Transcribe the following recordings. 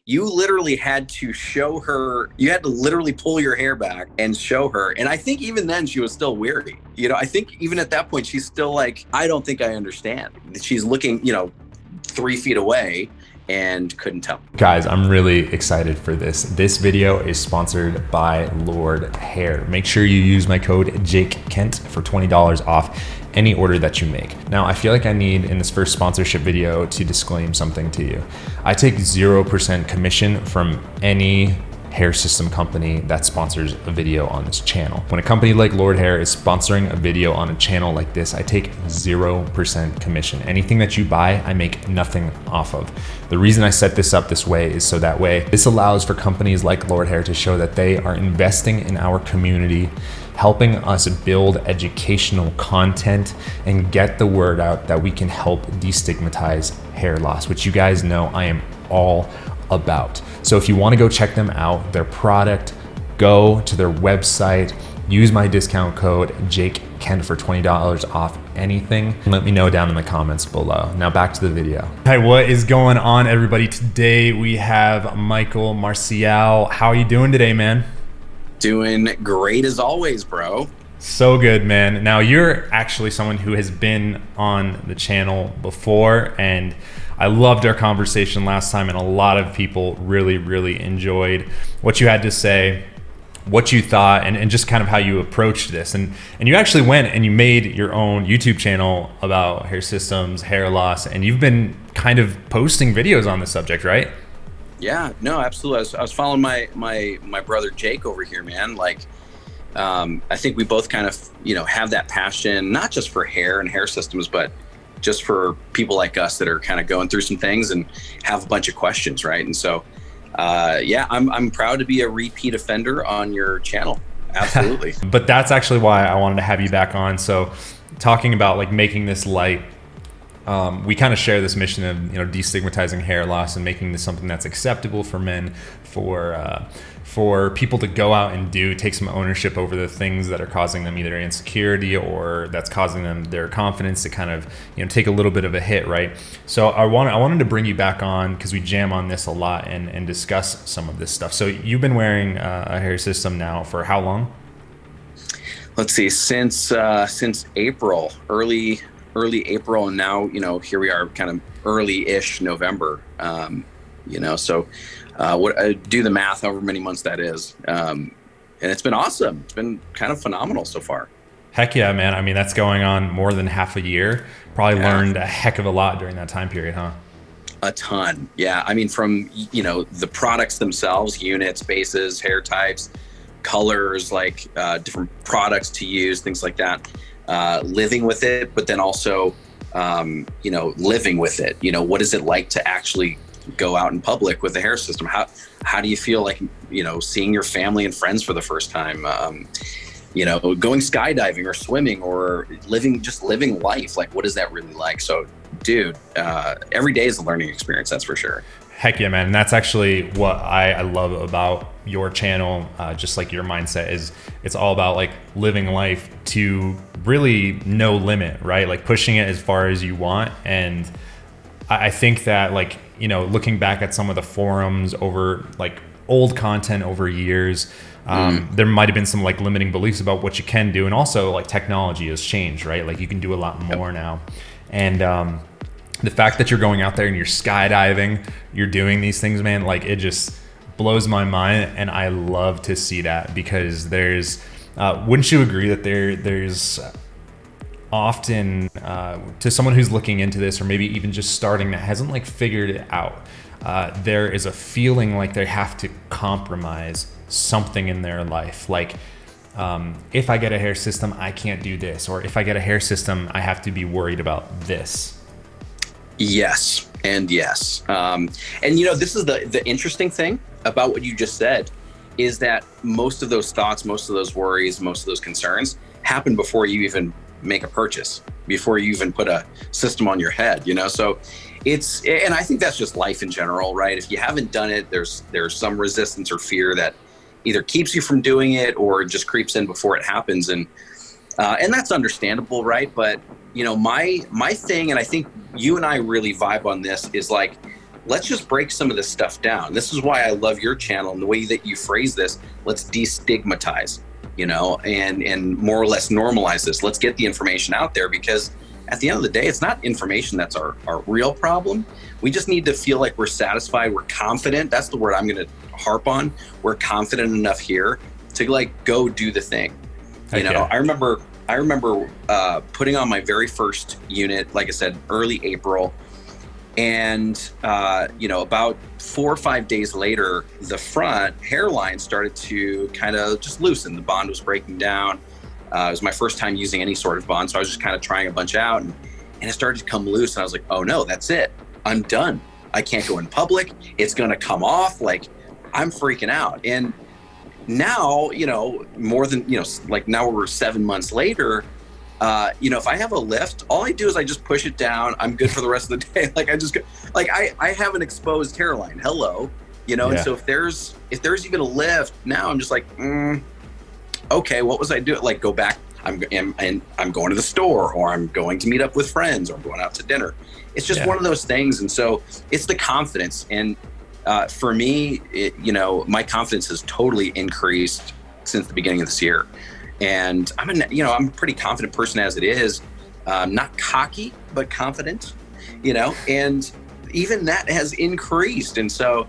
you literally had to show her, you had to literally pull your hair back and show her. And I think even then she was still weary. I think even at that point, she's still like, I don't think I understand. She's looking, 3 feet away and couldn't tell. Guys, I'm really excited for this. This video is sponsored by Lord Hair. Make sure you use my code Jake Kent for $20 off any order that you make. Now, I feel like I need in this first sponsorship video to disclaim something to you. I take 0% commission from any hair system company that sponsors a video on this channel. When a company like Lord Hair is sponsoring a video on a channel like this, I take 0% commission. Anything that you buy, I make nothing off of. The reason I set this up this way is so that way this allows for companies like Lord Hair to show that they are investing in our community, helping us build educational content and get the word out that we can help destigmatize hair loss, which you guys know I am all about. So if you want to go check them out, their product, go to their website, use my discount code Jake Kent for $20 off anything. Let me know down in the comments below. Now back to the video. Hi, what is going on, everybody? Today we have Michael Marcial. How are you doing today, man? Doing great as always, bro. So good, man. Now you're actually someone who has been on the channel before, and I loved our conversation last time, and a lot of people really enjoyed what you had to say, what you thought, and just kind of how you approached this. And you actually went and you made your own YouTube channel about hair systems, hair loss, and you've been kind of posting videos on the subject, right? Yeah, no, absolutely. I was following my brother Jake over here, man. I think we both kind of, have that passion, not just for hair and hair systems, but just for people like us that are kind of going through some things and have a bunch of questions, right? And so, yeah, I'm proud to be a repeat offender on your channel. Absolutely. But that's actually why I wanted to have you back on. So talking about like making this light, we kind of share this mission of destigmatizing hair loss and making this something that's acceptable for men, for people to go out and take some ownership over the things that are causing them either insecurity or that's causing them their confidence to kind of take a little bit of a hit, right? So I wanted to bring you back on because we jam on this a lot and discuss some of this stuff. So you've been wearing a hair system now for how long? Let's see, since April, early April, and now here we are, kind of early-ish November. So do the math, however many months that is, and it's been awesome. It's been kind of phenomenal so far. Heck yeah, man. I mean, that's going on more than half a year. Probably learned a heck of a lot during that time period, huh? A ton, yeah. I mean, from the products themselves, units, bases, hair types, colors, different products to use, things like that. Living with it, but then also, living with it. What is it like to actually go out in public with the hair system? How do you feel like, seeing your family and friends for the first time? Going skydiving or swimming or living life. Like, what is that really like? So, dude, every day is a learning experience. That's for sure. Heck yeah, man. And that's actually what I love about your channel, just like your mindset is it's all about like living life to really no limit, right? Like pushing it as far as you want. And I think that looking back at some of the forums over like old content over years, there might have been some like limiting beliefs about what you can do. And also like technology has changed, right? Like you can do a lot more now. And, the fact that you're going out there and you're skydiving, you're doing these things, man, like it just blows my mind. And I love to see that because wouldn't you agree that there's often, to someone who's looking into this or maybe even just starting that hasn't like figured it out, there is a feeling like they have to compromise something in their life. Like, if I get a hair system, I can't do this. Or if I get a hair system, I have to be worried about this. Yes. And yes. This is the interesting thing about what you just said is that most of those thoughts, most of those worries, most of those concerns happen before you even make a purchase, before you even put a system on your head, So and I think that's just life in general, right? If you haven't done it, there's some resistance or fear that either keeps you from doing it or just creeps in before it happens. And that's understandable, right? But my thing, and I think you and I really vibe on this, is like let's just break some of this stuff down. This is why I love your channel and the way that you phrase this. Let's destigmatize, and more or less normalize this. Let's get the information out there, because at the end of the day, it's not information that's our real problem. We just need to feel like we're satisfied, we're confident. That's the word I'm going to harp on. We're confident enough here to like go do the thing. I remember putting on my very first unit, like I said, early April. And, about 4 or 5 days later, the front hairline started to kind of just loosen. The bond was breaking down. It was my first time using any sort of bond. So I was just kind of trying a bunch out, and it started to come loose. And I was like, oh no, that's it. I'm done. I can't go in public. It's going to come off. Like, I'm freaking out. And now, more than, like now we're 7 months later, if I have a lift, all I do is I just push it down. I'm good for the rest of the day. Like I have an exposed hairline. Hello, And so if there's even a lift now, I'm just like, okay, what was I doing? Like, go back. I'm going to the store, or I'm going to meet up with friends, or I'm going out to dinner. It's just one of those things. And so it's the confidence. And for me, my confidence has totally increased since the beginning of this year. And I'm a pretty confident person as it is, not cocky, but confident, and even that has increased. And so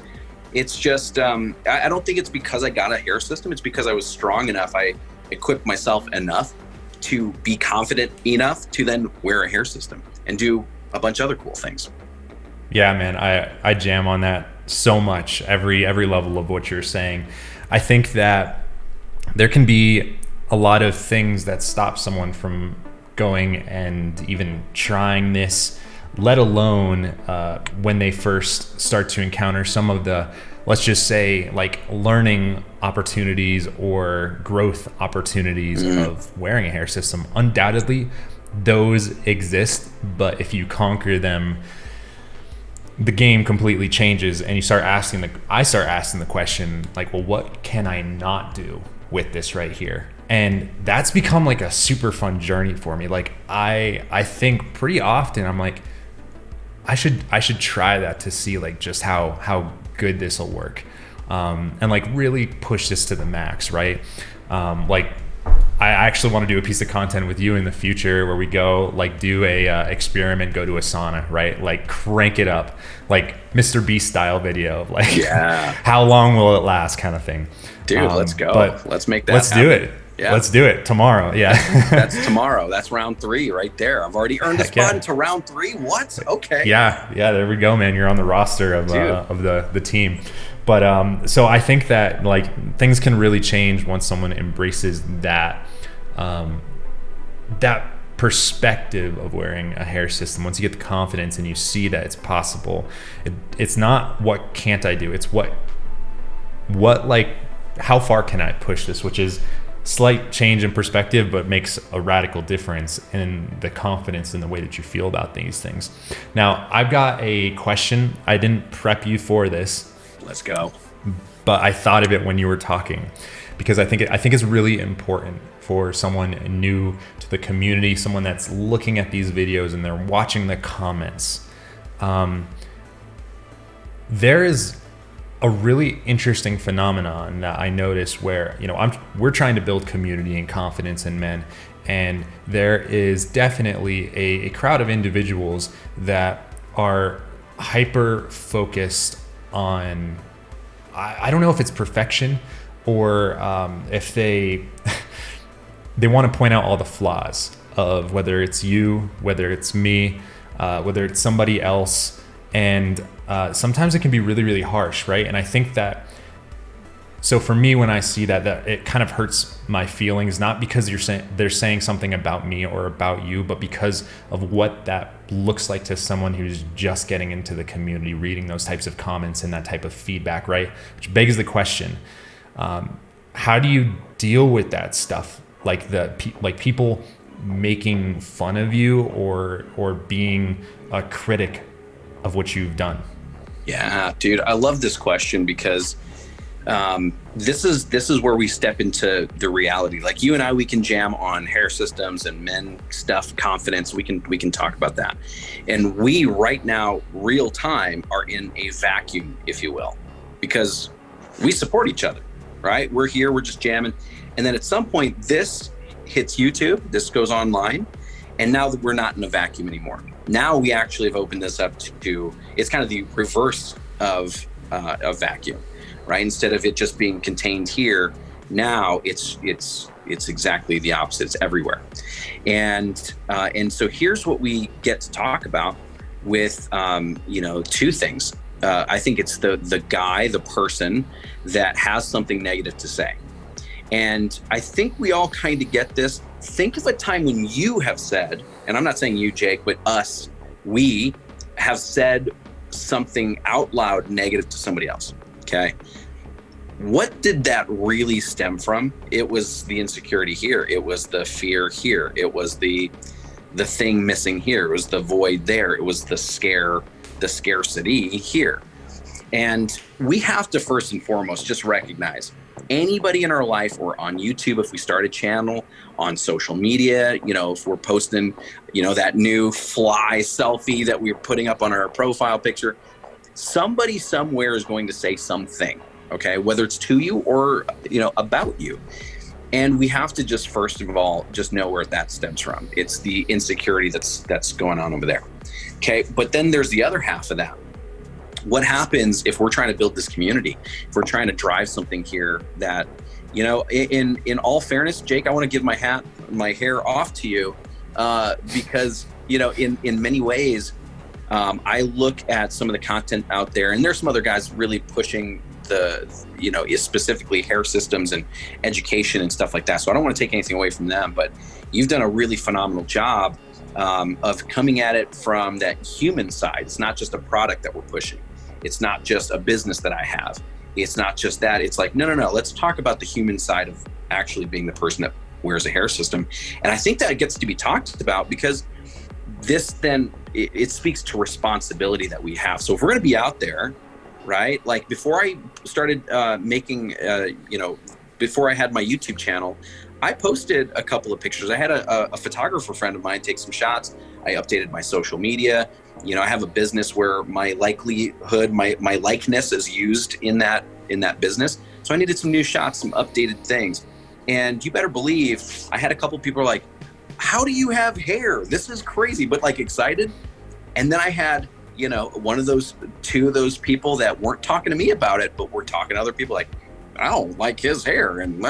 it's just, I don't think it's because I got a hair system. It's because I was strong enough. I equipped myself enough to be confident enough to then wear a hair system and do a bunch of other cool things. Yeah, man, I jam on that so much. Every level of what you're saying. I think that there can be a lot of things that stop someone from going and even trying this, let alone when they first start to encounter some of the, let's just say, like learning opportunities or growth opportunities of wearing a hair system. Undoubtedly, those exist, but if you conquer them, the game completely changes, and I start asking the question, like, well, what can I not do with this right here? And that's become like a super fun journey for me. Like I think pretty often I'm like, I should try that to see like just how good this will work, and like really push this to the max, right? Like I actually want to do a piece of content with you in the future where we go like do a experiment, go to a sauna, right? Like crank it up, like Mr. Beast style video, like how long will it last kind of thing. Dude, let's go. But let's make that let's happen. do it. Yeah. Let's do it tomorrow. Yeah. That's tomorrow. That's round 3 right there. I've already earned a spot into round 3. What? Okay. Yeah. There we go, man. You're on the roster of the team. But so I think that like things can really change once someone embraces that that perspective of wearing a hair system. Once you get the confidence and you see that it's possible, it's not what can't I do. It's what like how far can I push this, which is slight change in perspective, but makes a radical difference in the confidence and the way that you feel about these things. Now, I've got a question. I didn't prep you for this. Let's go. But I thought of it when you were talking, because I think it's really important for someone new to the community, someone that's looking at these videos and they're watching the comments. There is a really interesting phenomenon that I noticed where, we're trying to build community and confidence in men. And there is definitely a crowd of individuals that are hyper focused on, I don't know if it's perfection or if they want to point out all the flaws of whether it's you, whether it's me, whether it's somebody else. And sometimes it can be really, really harsh, right? And I think that, so for me, when I see that it kind of hurts my feelings, not because they're saying something about me or about you, but because of what that looks like to someone who's just getting into the community, reading those types of comments and that type of feedback, right? Which begs the question, how do you deal with that stuff? Like people making fun of you or being a critic of what you've done? Yeah, dude, I love this question because This is where we step into the reality. Like you and I, we can jam on hair systems and men stuff, confidence. We can talk about that. And we right now, real time, are in a vacuum, if you will, because we support each other, right? We're here, we're just jamming. And then at some point, this hits YouTube, this goes online, and now that we're not in a vacuum anymore. Now we actually have opened this up to it's kind of the reverse of a vacuum, right? Instead of it just being contained here, now it's exactly the opposite. It's everywhere, and so here's what we get to talk about with two things. I think it's the guy, the person that has something negative to say. And I think we all kind of get this. Think of a time when you have said, and I'm not saying you, Jake, but us, we have said something out loud negative to somebody else. Okay. What did that really stem from? It was the insecurity here. It was the fear here. It was the thing missing here. It was the void there. It was the scarcity here. And we have to first and foremost just recognize anybody in our life, or on YouTube, if we start a channel, on social media, if we're posting, that new fly selfie that we're putting up on our profile picture, somebody somewhere is going to say something, okay, whether it's to you or, about you. And we have to just, first of all, just know where that stems from. It's the insecurity that's going on over there. Okay. But then there's the other half of that. What happens if we're trying to build this community, if we're trying to drive something here that, in all fairness, Jake, I want to give my hair off to you, because, in many ways, I look at some of the content out there, and there's some other guys really pushing specifically hair systems and education and stuff like that. So I don't want to take anything away from them, but you've done a really phenomenal job of coming at it from that human side. It's not just a product that we're pushing. It's not just a business that I have. It's not just that. It's like, no. Let's talk about the human side of actually being the person that wears a hair system. And I think that gets to be talked about because this then, it speaks to responsibility that we have. So if we're going to be out there, right? Like before I started before I had my YouTube channel, I posted a couple of pictures. I had a photographer friend of mine take some shots. I updated my social media. I have a business where my likelihood, my likeness is used in that business. So I needed some new shots, some updated things. And you better believe I had a couple of people like, how do you have hair? This is crazy, but like excited. And then I had, two of those people that weren't talking to me about it, but were talking to other people like, I don't like his hair. And,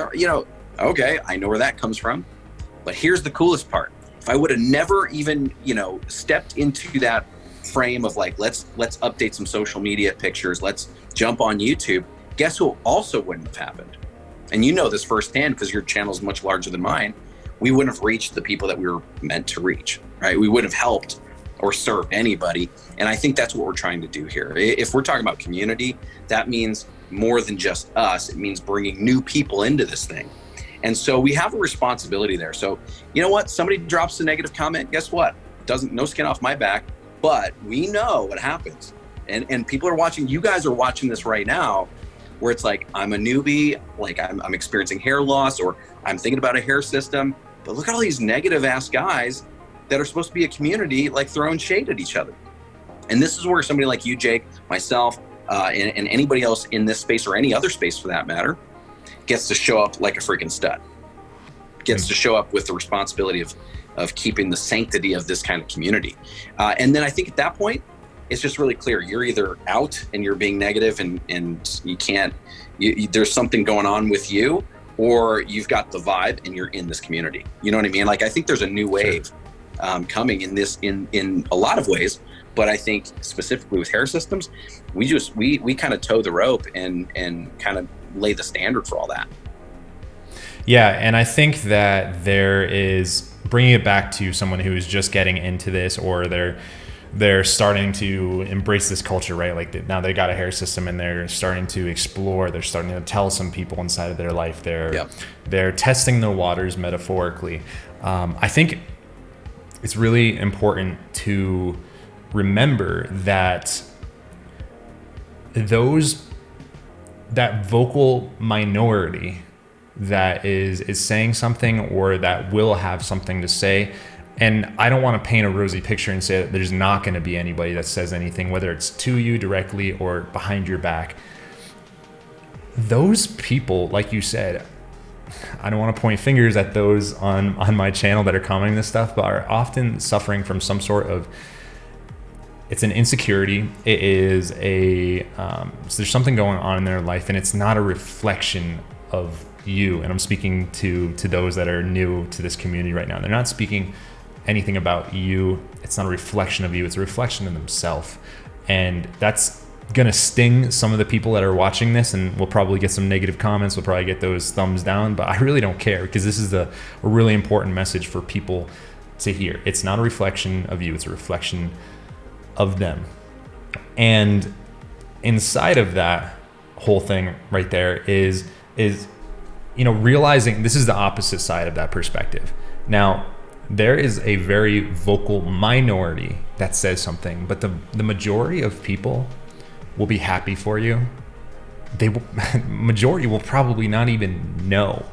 okay, I know where that comes from. But here's the coolest part. If I would have never even, stepped into that frame of like, let's update some social media pictures, let's jump on YouTube, guess who also wouldn't have happened? And this firsthand because your channel is much larger than mine. We wouldn't have reached the people that we were meant to reach, right? We wouldn't have helped or served anybody. And I think that's what we're trying to do here. If we're talking about community, that means more than just us. It means bringing new people into this thing. And so we have a responsibility there. So you know what? Somebody drops a negative comment. Guess what? No skin off my back, but we know what happens. And people are watching. You guys are watching this right now where it's like, I'm a newbie, like I'm experiencing hair loss, or I'm thinking about a hair system. But look at all these negative ass guys that are supposed to be a community, like throwing shade at each other. And this is where somebody like you, Jake, myself, and anybody else in this space or any other space for that matter, gets to show up like a freaking stud. Gets to show up with the responsibility of keeping the sanctity of this kind of community. And then I think at that point, it's just really clear. You're either out and you're being negative and you can't, there's something going on with you, or you've got the vibe and you're in this community. You know what I mean? Like, I think there's a new wave coming in this, in a lot of ways, but I think specifically with hair systems, we kind of toe the rope and kind of lay the standard for all that. Yeah. And I think that there is, bringing it back to someone who is just getting into this, or they're starting to embrace this culture, right? Like now they got a hair system and they're starting to explore, they're starting to tell some people inside of their life, they're testing the waters metaphorically. I think it's really important to remember that that vocal minority that is saying something or that will have something to say. And I don't want to paint a rosy picture and say that there's not going to be anybody that says anything, whether it's to you directly or behind your back. Those people, like you said, I don't want to point fingers at those on my channel that are commenting this stuff, but are often suffering from some sort of, it's an insecurity. It is so there's something going on in their life, and it's not a reflection of you. And I'm speaking to those that are new to this community right now. They're not speaking anything about you. It's not a reflection of you. It's a reflection of themselves. And that's going to sting some of the people that are watching this, and we'll probably get some negative comments. We'll probably get those thumbs down, but I really don't care, because this is a really important message for people to hear. It's not a reflection of you. It's a reflection of them. And inside of that whole thing right there is realizing this is the opposite side of that perspective. Now, there is a very vocal minority that says something, but the majority of people will be happy for you. Majority will probably not even know,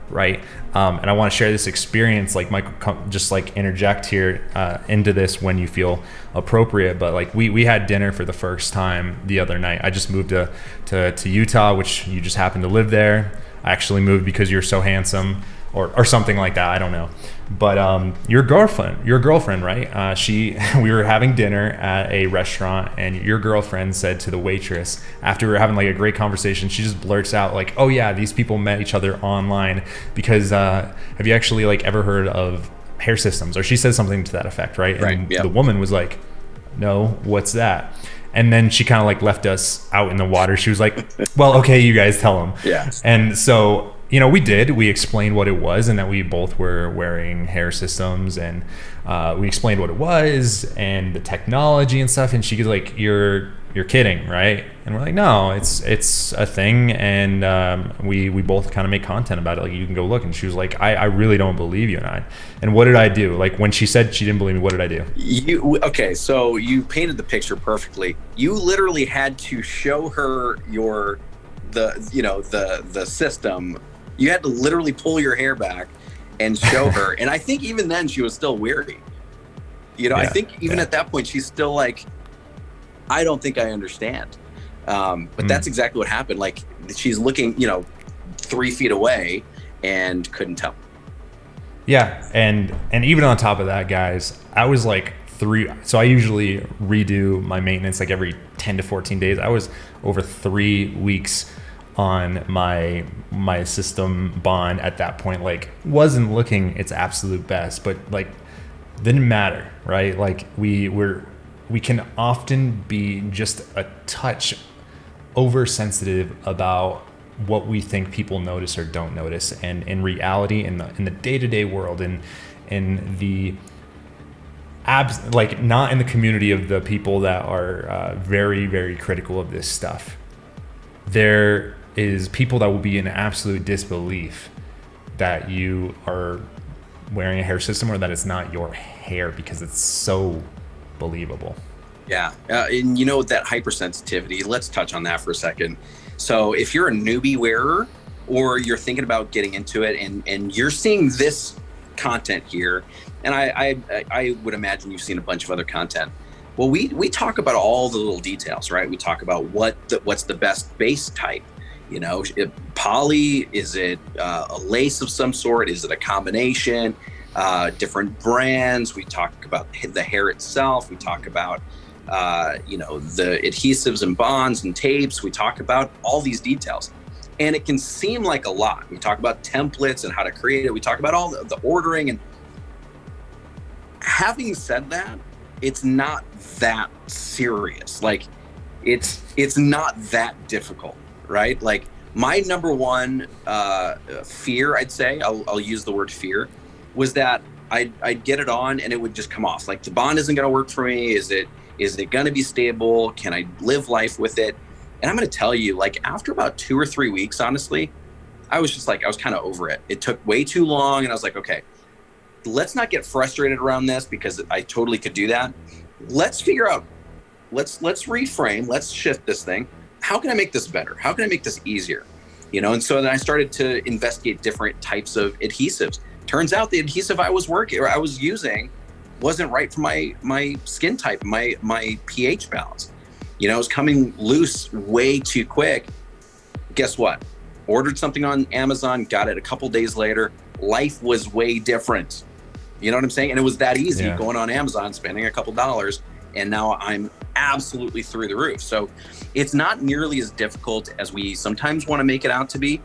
right? And I want to share this experience. Like, Michael, just like interject here into this when you feel appropriate. But like we had dinner for the first time the other night. I just moved to Utah, which you just happen to live there. I actually moved because you're so handsome, or something like that. I don't know. But your girlfriend, right? We were having dinner at a restaurant, and your girlfriend said to the waitress, after we were having like a great conversation, she just blurts out like, "Oh yeah, these people met each other online because have you actually like ever heard of hair systems?" Or she said something to that effect, right? Right. And Yeah. the woman was like, "No, what's that?" And then she kind of like left us out in the water. She was like, "Well, okay, you guys tell them." Yeah. And so, we explained what it was, and that we both were wearing hair systems, and we explained what it was and the technology and stuff. And she was like, "You're kidding, right?" And we're like, "No, it's a thing." And we both kind of make content about it. Like, you can go look. And she was like, I really don't believe you. And what did I do? Like, when she said she didn't believe me, what did I do? Okay, so you painted the picture perfectly. You literally had to show her the system. You had to literally pull your hair back and show her. And I think even then she was still weary. I think even at that point, she's still like, I don't think I understand. But that's exactly what happened. Like, she's looking, 3 feet away and couldn't tell. Yeah. And even on top of that, guys, I was like so I usually redo my maintenance like every 10 to 14 days. I was over 3 weeks on my system bond at that point. Like, wasn't looking its absolute best, but like, didn't matter, right? Like, we can often be just a touch oversensitive about what we think people notice or don't notice. And in reality, in the day-to-day world, in the like, not in the community of the people that are very, very critical of this stuff, there is people that will be in absolute disbelief that you are wearing a hair system, or that it's not your hair, because it's so believable. Yeah. And that hypersensitivity, let's touch on that for a second. So if you're a newbie wearer, or you're thinking about getting into it, and you're seeing this content here, and I would imagine you've seen a bunch of other content. Well, we talk about all the little details, right? We talk about what's the best base type. Poly, is it a lace of some sort? Is it a combination? Different brands. We talk about the hair itself. We talk about the adhesives and bonds and tapes. We talk about all these details, and it can seem like a lot. We talk about templates and how to create it. We talk about all the ordering. And having said that, it's not that serious. Like, it's not that difficult, right? Like, my number one fear, I'd say, I'll use the word fear, was that I'd get it on and it would just come off. Like, the bond isn't going to work for me. Is it going to be stable? Can I live life with it? And I'm going to tell you, like, after about 2 or 3 weeks, honestly, I was kind of over it. It took way too long. And I was like, okay, let's not get frustrated around this, because I totally could do that. Let's figure out, let's reframe, let's shift this thing. how can I make this better? How can I make this easier? You know, and so then I started to investigate different types of adhesives. Turns out the adhesive I was using wasn't right for my skin type, my pH balance. You know, it was coming loose way too quick. Guess what? Ordered something on Amazon, got it a couple days later. Life was way different. You know what I'm saying? And it was that easy, going on Amazon, spending a couple dollars, and now I'm absolutely through the roof. So it's not nearly as difficult as we sometimes want to make it out to be.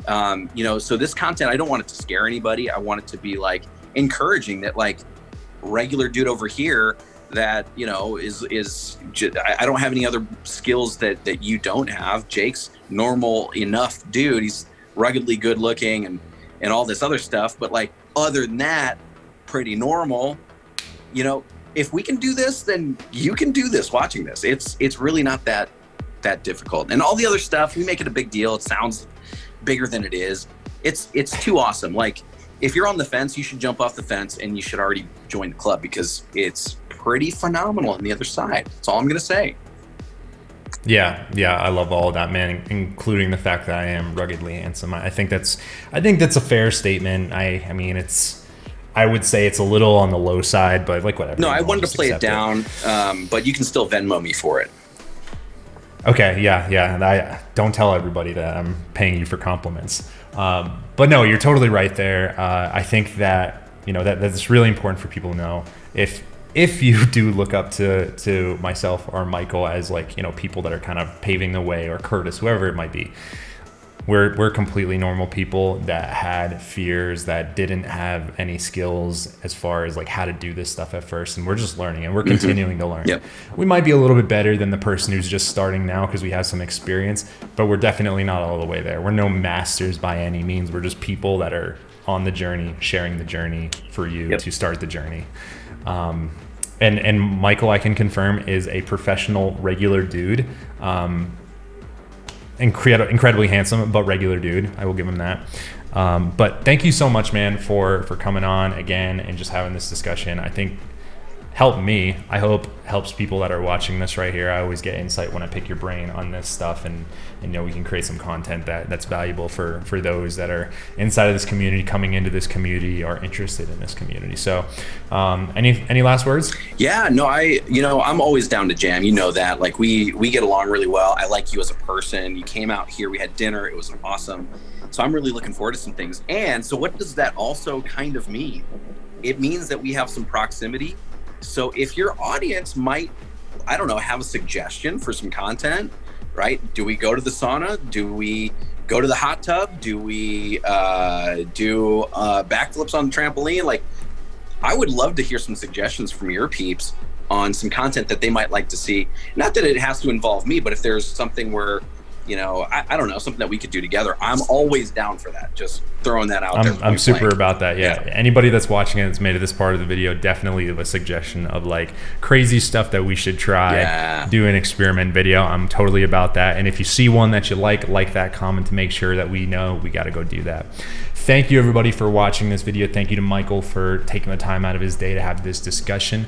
You know, so this content, I don't want it to scare anybody. I want it to be like encouraging that like regular dude over here that, you know, I don't have any other skills that you don't have. Jake's normal enough dude. He's ruggedly good looking and all this other stuff. But like, other than that, pretty normal. You know, if we can do this, then you can do this watching this. It's really not that difficult. And all the other stuff, we make it a big deal. It sounds bigger than it is. It's too awesome. Like, if you're on the fence, you should jump off the fence and you should already join the club, because it's pretty phenomenal on the other side. That's all I'm going to say. Yeah, I love all of that, man, including the fact that I am ruggedly handsome. I think that's a fair statement. I mean, I would say it's a little on the low side, but like whatever. No, I wanted to play it down, but you can still Venmo me for it. Okay, yeah. I don't tell everybody that I'm paying you for compliments. But no, you're totally right there. I think that, you know, that's really important for people to know. If you do look up to myself or Michael as, like, you know, people that are kind of paving the way, or Curtis, whoever it might be, we're completely normal people that had fears, that didn't have any skills as far as like how to do this stuff at first, and we're just learning, and we're continuing to learn. Yep. We might be a little bit better than the person who's just starting now because we have some experience, but we're definitely not all the way there. We're no masters by any means. We're just people that are on the journey, sharing the journey for you to start the journey. And Michael, I can confirm, is a professional regular dude. Incredibly handsome, but regular dude. I will give him that. But thank you so much, man, for coming on again and just having this discussion. I think helped me. I hope helps people that are watching this right here. I always get insight when I pick your brain on this stuff, and you know, we can create some content that's valuable for those that are inside of this community, coming into this community, or interested in this community. So any last words? Yeah, no, I'm always down to jam. You know that. Like, we get along really well. I like you as a person. You came out here, we had dinner, it was awesome. So I'm really looking forward to some things. And so what does that also kind of mean? It means that we have some proximity. So if your audience might, I don't know, have a suggestion for some content, right? Do we go to the sauna? Do we go to the hot tub? Do we do backflips on the trampoline? Like, I would love to hear some suggestions from your peeps on some content that they might like to see. Not that it has to involve me, but if there's something where, you know, I don't know, something that we could do together, I'm always down for that. Just throwing that out there. I'm super about that. Yeah. Anybody that's watching it that's made it this part of the video, definitely leave a suggestion of like crazy stuff that we should try. Do an experiment video. I'm totally about that. And if you see one that you like that comment to make sure that we know we got to go do that. Thank you, everybody, for watching this video. Thank you to Michael for taking the time out of his day to have this discussion.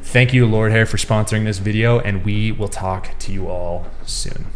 Thank you to Lord Hair for sponsoring this video, and we will talk to you all soon.